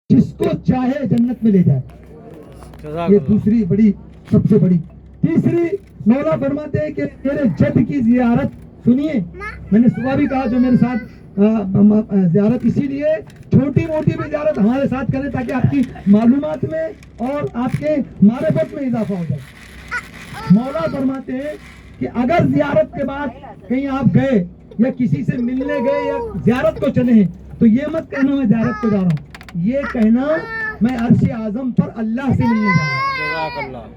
جس کو چاہے جنت میں لے جائے. یہ دوسری بڑی سب سے بڑی. تیسری مولا فرماتے ہیں کہ میرے جد کی زیارت سنیے. میں نے صبح بھی کہا جو میرے ساتھ زیارت اسی لیے چھوٹی موٹی بھی زیارت ہمارے ساتھ کریں تاکہ آپ کی معلومات میں اور آپ کے معرفت میں اضافہ ہو جائے. مولا فرماتے ہیں کہ اگر زیارت کے بعد کہیں آپ گئے یا کسی سے ملنے گئے یا زیارت کو چلے ہیں تو یہ مت کہنا میں زیارت کو جا رہا ہوں, یہ کہنا میں عرش اعظم پر اللہ سے ملنے جا رہا ہوں.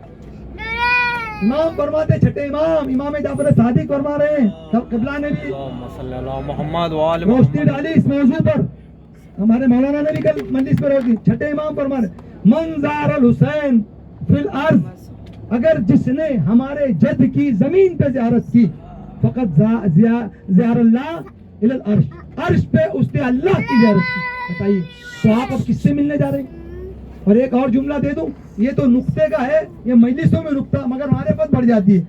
امام فرماتے چھٹے امام جعفر صادق فرما رہے ہیں قبلہ نے بھی روشنی ڈالی اس موضوع پر. ہمارے مولانا نے بھی کل مجلس پر روشنی. چھٹے امام فرما رہے من زار الحسین فی الارض, اگر جس نے ہمارے جد کی زمین پہ زیارت کی فقط زیار اللہ الی العرش, عرش پہ اس نے اللہ کی زیارت کی. بتائیے تو آپ اب کس سے ملنے جا رہے ہیں؟ اور ایک اور جملہ دے دوں, یہ تو نقطے کا ہے, یہ مجلسوں میں نقطہ مگر معرفت بڑھ جاتی ہے.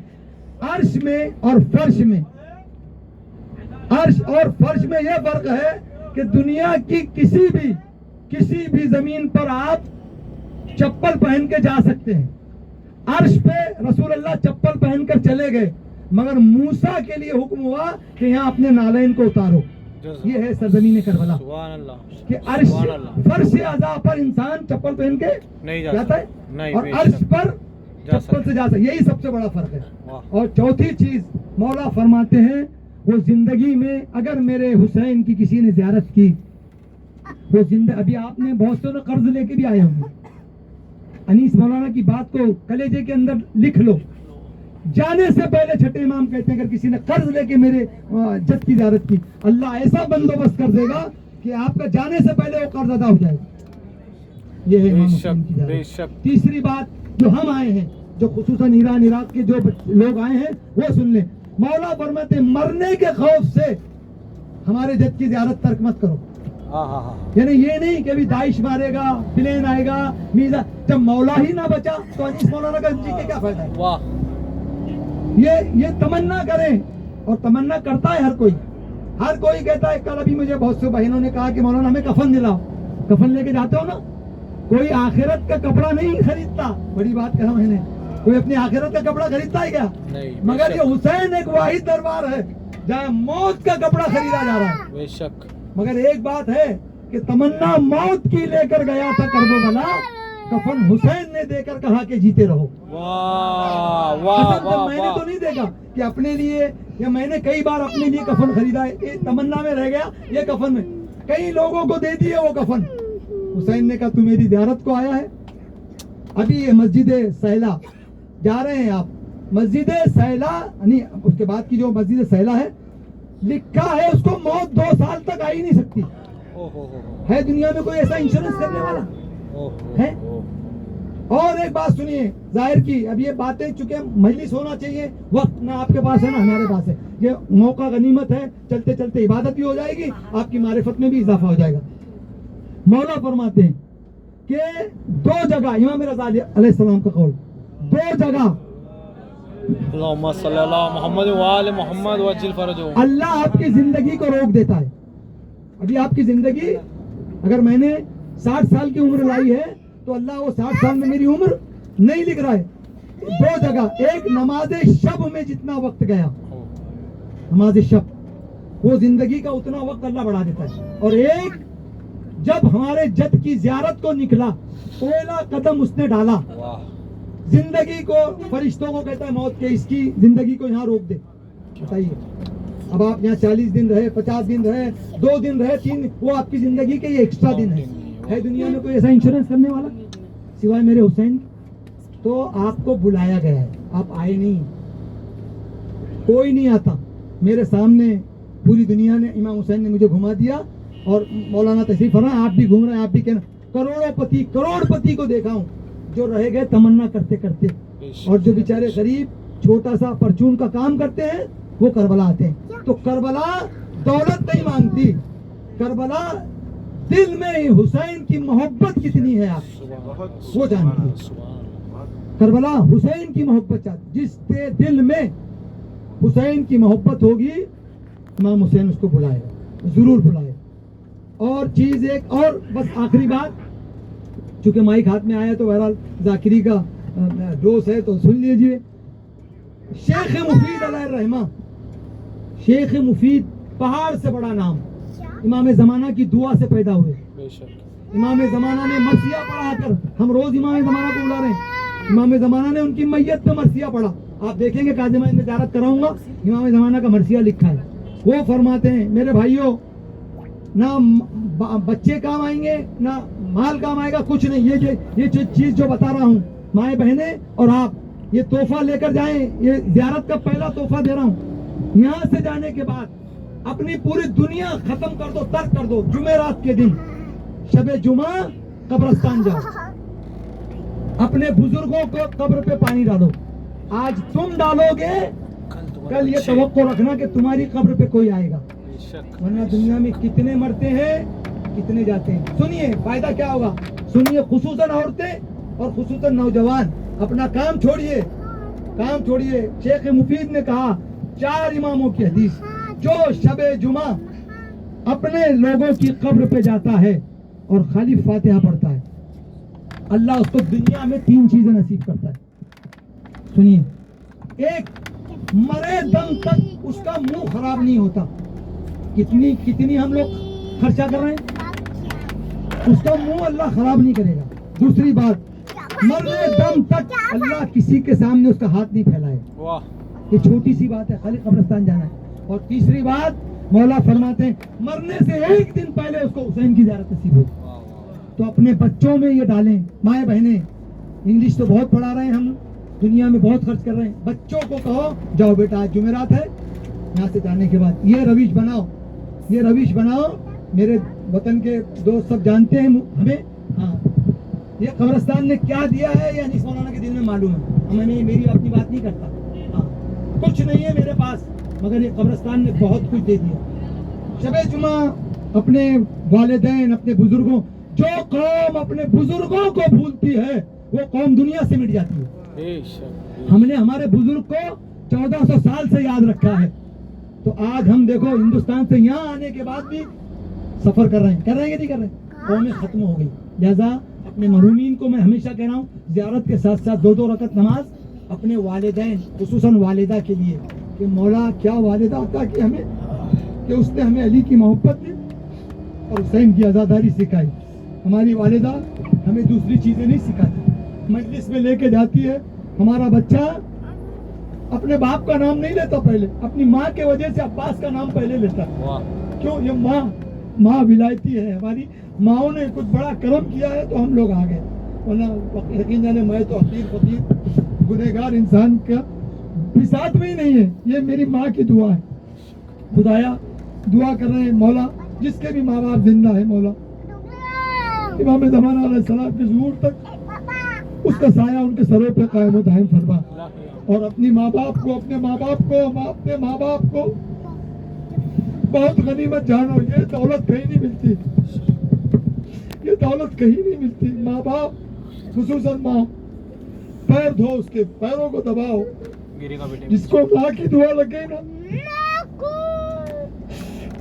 عرش میں اور فرش میں, عرش اور فرش میں یہ فرق ہے کہ دنیا کی کسی بھی زمین پر آپ چپل پہن کے جا سکتے ہیں. عرش پہ رسول اللہ چپل پہن کر چلے گئے مگر موسیٰ کے لیے حکم ہوا کہ یہاں اپنے نالین کو اتارو. یہ ہے سرزمین کربلا کہ عرش فرش اعضاء پر انسان چپل پہن کے جاتا ہے اور عرش پر چپل سے جا سکتا ہے. یہی سب سے بڑا فرق ہے. اور چوتھی چیز مولا فرماتے ہیں وہ زندگی میں اگر میرے حسین کی کسی نے زیارت کی وہ ابھی آپ نے بہت سے قرض لے کے بھی آئے ہوں گے. انیس مولانا کی بات کو کلیجے کے اندر لکھ لو. جانے سے پہلے چھٹے امام کہتے ہیں اگر کسی نے قرض لے کے میرے جد کی زیارت کی اللہ ایسا بندوبست کر دے گا کہ آپ کا جانے سے پہلے وہ قرض ادا ہو جائے گا. یہ ہے امام حسین کی زیارت. تیسری بات جو ہم آئے ہیں, جو خصوصاً ایران عراق کے جو لوگ آئے ہیں وہ سن لیں. مولا فرماتے ہیں مرنے کے خوف سے ہمارے جد کی زیارت ترک مت کرو. یعنی یہ نہیں کہ ابھی داعش مارے گا, پلین آئے گا, میزا, جب مولا ہی نہ بچا تو انیس مولانا کا جی کے کیا فائدہ ہے؟ یہ تمنا کریں, اور تمنا کرتا ہے ہر کوئی کہتا ہے. کل ابھی مجھے بہت سے بہنوں نے کہا کہ مولانا ہمیں کفن دلاؤ. کفن لے کے جاتے ہو نا, کوئی آخرت کا کپڑا نہیں خریدتا. بڑی بات کہا میں نے, کوئی اپنی آخرت کا کپڑا خریدتا ہے کیا؟ مگر یہ حسین ایک واحد دربار ہے جہاں موت کا کپڑا خریدا جا رہا ہے. بے شک. مگر ایک بات ہے کہ تمنا موت کی لے کر گیا تھا کربلا, کفن حسین نے دے کر کہا کہ جیتے رہو. میں نے تو نہیں دیکھا کہ اپنے لیے, یا میں نے کئی بار اپنے لیے کفن خریدا ہے, یہ تمنا میں رہ گیا, یہ کفن میں کئی لوگوں کو دے دیے وہ کفن. حسین نے کہا تو میری زیارت کو آیا ہے. ابھی یہ مسجد سہلا جا رہے ہیں آپ, مسجد سہلا یعنی اس کے بعد کی جو مسجد سہلا ہے لکھا ہے اس کو موت 2 سال تک آ ہی نہیں سکتی. ہے دنیا میں کوئی ایسا انشورنس کرنے والا ہے؟ اور ایک بات سنیے ظاہر کی, اب یہ باتیں چونکہ مجلس ہونا چاہیے, وقت نہ آپ کے پاس ہے نہ ہمارے پاس ہے, یہ موقع غنیمت ہے, چلتے چلتے عبادت بھی ہو جائے گی, آپ کی معرفت میں بھی اضافہ ہو جائے گا. مولا فرماتے ہیں کہ 2 جگہ, امام رضا علیہ السلام کا قول, 2 جگہ اللہم صلی اللہ محمد و آل محمد وعجل فرجہ, اللہ آپ کی زندگی کو روک دیتا ہے. ابھی آپ کی زندگی اگر میں نے 60 سال کی عمر لائی ہے تو اللہ وہ 60 سال میں میری عمر نہیں لکھ رہا ہے. 2 جگہ, ایک نماز شب میں جتنا وقت گیا, نماز شب وہ زندگی کا اتنا وقت اللہ بڑھا دیتا ہے. اور ایک جب ہمارے جد کی زیارت کو نکلا, پہلا قدم اس نے ڈالا, زندگی کو فرشتوں کو کہتا ہے موت کے اس کی زندگی کو یہاں روک دے. بتائیے اب آپ یہاں 40 دن رہے, 50 دن رہے, 2 دن رہے, 3, وہ آپ کی زندگی کے یہ ایکسٹرا دن ہے دنیا میں کوئی ایسا انشورنس کرنے والا سوائے میرے حسین؟ تو آپ کو بلایا گیا ہے, آپ آئے نہیں, کوئی نہیں آتا. میرے سامنے پوری دنیا نے, امام حسین نے مجھے گھما دیا, اور مولانا تشریف فرمائے آپ بھی گھوم رہے ہیں, آپ بھی کہنا کروڑ پتی کو دیکھا ہوں جو رہ گئے تمنا کرتے کرتے, اور جو بیچارے غریب چھوٹا سا پرچون کا کام کرتے ہیں وہ کربلا آتے ہیں. تو کربلا دولت نہیں مانگتی, کربلا دل میں حسین کی محبت کتنی ہے آپ وہ جانتی ہے. کربلا حسین کی محبت چاہتی, جس کے دل میں حسین کی محبت ہوگی امام حسین اس کو بلائے, ضرور بلائے. اور چیز ایک اور بس آخری بات, چونکہ مائک ہاتھ میں آیا تو بہرحال ذاکری کا دوست ہے تو سن لیجئے. شیخ مفید علیہ الرحمہ، شیخ مفید پہاڑ سے بڑا نام، امام زمانہ کی دعا سے پیدا ہوئے. بے شک امام زمانہ نے مرثیہ پڑھا کر، ہم روز امام زمانہ کو بلا رہے ہیں، امام زمانہ نے ان کی میت پہ مرثیہ پڑھا. آپ دیکھیں گے قاضی میں زیارت کراؤں گا، امام زمانہ کا مرثیہ لکھا ہے. وہ فرماتے ہیں میرے بھائیوں، نہ بچے کام آئیں گے نہ مال کام آئے گا، کچھ نہیں. یہ چیز جو بتا رہا ہوں، مائیں بہنیں اور آپ یہ تحفہ لے کر جائیں. یہ زیارت کا پہلا تحفہ دے رہا ہوں. یہاں سے جانے کے بعد اپنی پوری دنیا ختم کر دو، ترک کر دو. جمعرات کے دن شب جمعہ قبرستان جاؤ، اپنے بزرگوں کو قبر پہ پانی ڈالو. آج تم ڈالو گے، کل یہ توقع رکھنا کہ تمہاری قبر پہ کوئی آئے گا. ورنہ دنیا میں کتنے مرتے ہیں، کتنے جاتے ہیں. سنیے فائدہ کیا ہوگا، سنیے. خصوصاً عورتیں اور خصوصاً نوجوان اپنا کام چھوڑیے، کام چھوڑیے. شیخ مفید نے کہا 4 اماموں کی حدیث، جو شب جمعہ اپنے لوگوں کی قبر پہ جاتا ہے اور خالی فاتحہ پڑھتا ہے، اللہ اس کو دنیا میں 3 چیزیں نصیب کرتا ہے. سنیے، ایک، مرے دم تک اس کا منہ خراب نہیں ہوتا. کتنی ہم لوگ خرچہ کر رہے ہیں، اس کا منہ اللہ خراب نہیں کرے گا. دوسری بات، مرنے دم تک اللہ کسی کے سامنے اس کا ہاتھ نہیں پھیلائے. یہ چھوٹی سی بات ہے، خالی قبرستان جانا ہے. اور تیسری بات، مولا فرماتے ہیں مرنے سے 1 دن پہلے اس کو حسین کی زیارت نصیب ہو. تو اپنے بچوں میں یہ ڈالیں. مائیں بہنیں، انگلش تو بہت پڑھا رہے ہیں ہم، دنیا میں بہت خرچ کر رہے ہیں. بچوں کو کہو جاؤ بیٹا آج جمعرات ہے، یہاں سے جانے کے بعد یہ رویش بناؤ، یہ رویش بناؤ. میرے وطن کے دوست سب جانتے ہیں ہمیں. ہاں، یہ قبرستان نے کیا دیا ہے یہ انیس مولانا کے دل میں معلوم ہے. میں نے میری اپنی بات نہیں کرتا. ہاں، کچھ نہیں ہے میرے پاس، مگر یہ قبرستان نے بہت کچھ دے دیا. شب جمعہ اپنے والدین، اپنے بزرگوں، جو قوم اپنے بزرگوں کو بھولتی ہے وہ قوم دنیا سے مٹ جاتی ہے. ہم نے ہمارے بزرگ کو 1400 سال سے یاد رکھا ہے. تو آج ہم دیکھو ہندوستان سے یہاں آنے کے بعد بھی سفر کر رہے ہیں کہ نہیں کر رہے ہیں. قومیں ختم ہو گئی. لہذا اپنے مرحومین کو میں ہمیشہ کہہ رہا ہوں، زیارت کے ساتھ ساتھ 2 رکعت نماز اپنے والدین، خصوصاً والدہ کے لیے، کہ مولا کیا والدہ عطا کی ہمیں، کہ اس نے ہمیں علی کی محبت دی اور حسین کی عزاداری سکھائی. ہماری والدہ ہمیں دوسری چیزیں نہیں سکھاتی. مجلس میں لے کے جاتی ہے، ہمارا بچہ اپنے باپ کا نام نہیں لیتا، پہلے اپنی ماں کے وجہ سے عباس کا نام پہلے لیتا. کیوں؟ یہ ماں ولایتی ہے. ہماری ماؤں نے کچھ بڑا کرم کیا ہے تو ہم لوگ آ گئے. ورنہ یقین جانے میں تو حقیر فقیر گنہگار انسان کا بساط میں ہی نہیں ہے. یہ میری ماں کی دعا ہے. خدایا دعا کر رہے ہیں مولا جس کے بھی ماں باپ زندہ ہے، مولا امام زمانہ علیہ السلام کے ظہور تک اس کا سایہ ان کے سروں پہ قائم و دائم فرما. اور اپنے ماں باپ کو بہت غنیمت جانو. یہ دولت کہیں نہیں ملتی، یہ دولت کہیں نہیں ملتی. ماں باپ، خصوصاً ماں، پیر دھو، اس کے پیروں کو دباؤ. جس کو ماں کی دعا لگے نا،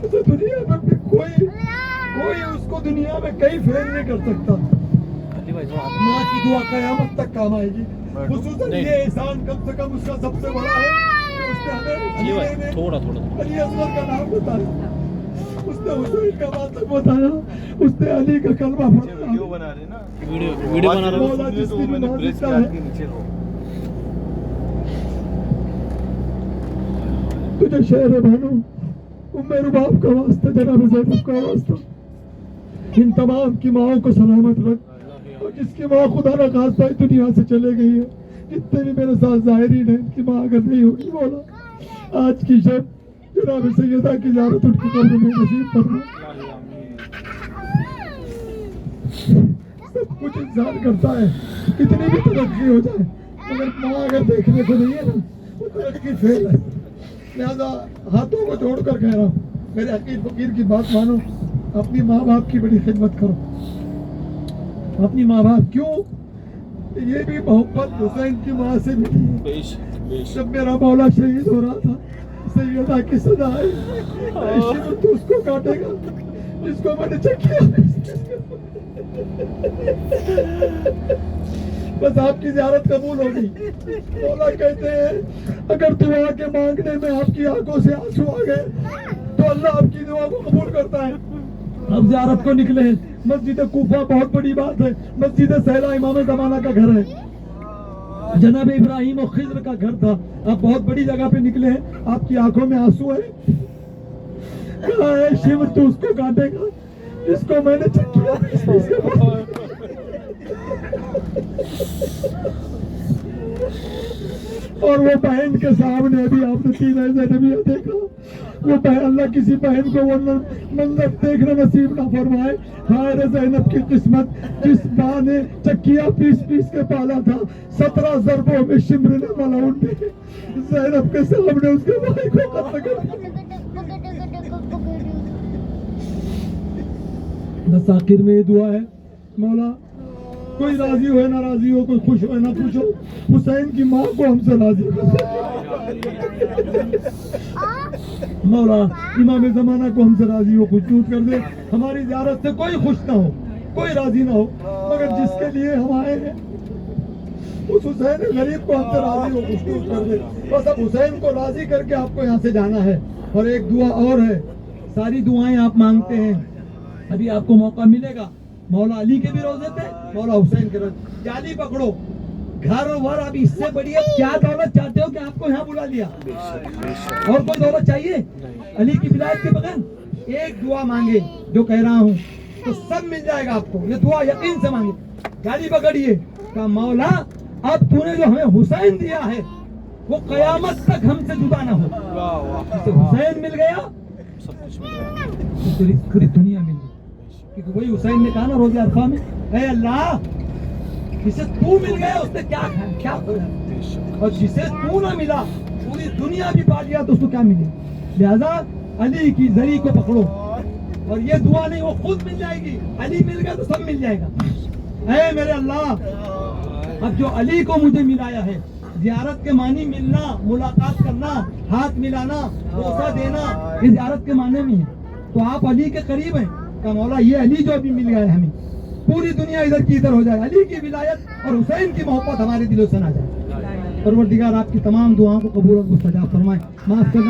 اسے دنیا میں بھی کوئی اس کو دنیا میں کہیں فیل نہیں کر سکتا. ماں کی دعا قیامت تک کام آئے گی. خصوصاً یہ احسان کم سے کم اس کا سب سے بڑا ہے کہ اس نے ہمیں تھوڑا علی اصغر کا نام بتایا، اس نے حسین کا ماتم بتایا، اس نے علی کا کلمہ پڑھا. ویڈیو بنا رہے نا. تجھے شہر بانو، میرے باپ کا واسطہ، جناب زینب کا واسطہ، ان تمام کی ماؤں کو سلامت رکھ. اور جس کی ماں خدا نہ خواستہ دنیا سے چلے گئی ہے، جتنے بھی میرے ساتھ ظاہرین ہیں، ان کی ماں اگر نہیں ہوگی مولا آج کی شب جناب سیدہ کی زیارت ان کی قبر میں نصیب فرما. سب کچھ انسان کرتا ہے، کتنی بھی ترقی ہو جائے، مگر ماں اگر دیکھنے کو نہیں ہے نا، وہ ترقی فیل ہے. لہذا ہاتھوں کو جوڑ کر کہہ رہا ہوں، میرے حقیر فقیر کی بات مانو، اپنی ماں باپ کی بڑی خدمت کرو. اپنی ماں باپ، کیوں؟ یہ بھی محبت حسین کی ماں سے ملی ہے. جب میرا مولا شہید ہو رہا تھا، سیدہ کی صدا آئی، تو اس کو کاٹے گا جس کو میں نے چکیا. بس آپ کی زیارت قبول ہو گئی. مولا کہتے ہیں اگر دعا کے مانگنے میں آپ کی آنکھوں سے آنسو آ گئے تو اللہ آپ کی دعا کو قبول کرتا ہے. اب زیارت کو نکلے ہیں. مسجد کوفہ بہت بڑی بات ہے. مسجد سہلا امام زمانہ کا گھر ہے. جناب ابراہیم و خضر کا گھر تھا. آپ بہت بڑی جگہ پہ نکلے ہیں. آپ کی آنکھوں میں آنسو ہے. کہا ہے شیو تو اس کو کاٹے گا جس کو میں نے چکیا. اور وہ بہن کے سامنے ابھی آپ نے 3 ایسے نبی دیکھا. وہ بہن, اللہ کسی بہن کو وہ منظر دیکھنا نصیب نہ فرمائے. ہائے زینب کی قسمت جس ماں نے چکیا پیس پیس کے پالا تھا. 17 ضربوں میں شمر نے ملعون نے زینب کے سامنے اس کے بھائی کو قتل کر دیا. بس آخر میں یہ دعا ہے, مولا کوئی راضی ہو نہ راضی ہو, کوئی خوش ہو نہ خوش ہو, حسین کی ماں کو ہم سے راضی کر. مولا امام زمانہ کو ہم سے راضی ہو, خوشنود کر دے. ہماری زیارت سے کوئی خوش نہ ہو, کوئی راضی نہ ہو, مگر جس کے لیے ہم آئے ہیں اس حسین غریب کو ہم سے راضی ہو, خوشنود کر دے. بس اب حسین کو راضی کر کے آپ کو یہاں سے جانا ہے. اور ایک دعا اور ہے. ساری دعائیں آپ مانگتے ہیں, ابھی آپ کو موقع ملے گا. مولا علی کے بھی روزے تھے, مولا حسین کے روزے. جالی پکڑو, گھر ور. اب اس سے بڑی کیا دولت چاہتے ہو کہ آپ کو یہاں بلا لیا؟ اور کوئی دولت چاہیے علی کی ولایت کے بغیر؟ ایک دعا مانگے جو کہہ رہا ہوں تو سب مل جائے گا آپ کو. یہ دعا یقین سے مانگے. جالی پکڑیے, کہا مولا اب تو نے جو ہمیں حسین دیا ہے وہ قیامت تک ہم سے جدا نہ ہو. جسے حسین مل گیا پوری دنیا مل گئی. کیونکہ وہی حسین نے کہا نا روزہ عرفہ میں, اے اللہ جسے تو مل گیا اس نے کیا کھایا, اور جسے تو نہ ملا پوری دنیا بھی پا لیا تو اس کو کیا ملے. لہذا علی کی زری کو پکڑو. اور یہ دعا نہیں, وہ خود مل جائے گی. علی مل گیا تو سب مل جائے گا. اے میرے اللہ, اب جو علی کو مجھے ملایا ہے, زیارت کے معنی ملنا, ملاقات کرنا, ہاتھ ملانا, بوسہ دینا, یہ زیارت کے معنی میں ہے. تو آپ علی کے قریب ہیں. کہ مولا یہ علی جو ابھی مل گیا ہے ہمیں, پوری دنیا ادھر کی ادھر ہو جائے. علی کی ولایت اور حسین کی محبت ہمارے دلوں سے نہ جائے. پروردگار آپ کی تمام دعاؤں کو قبول اور مستجاب فرمائے. معاف کرنا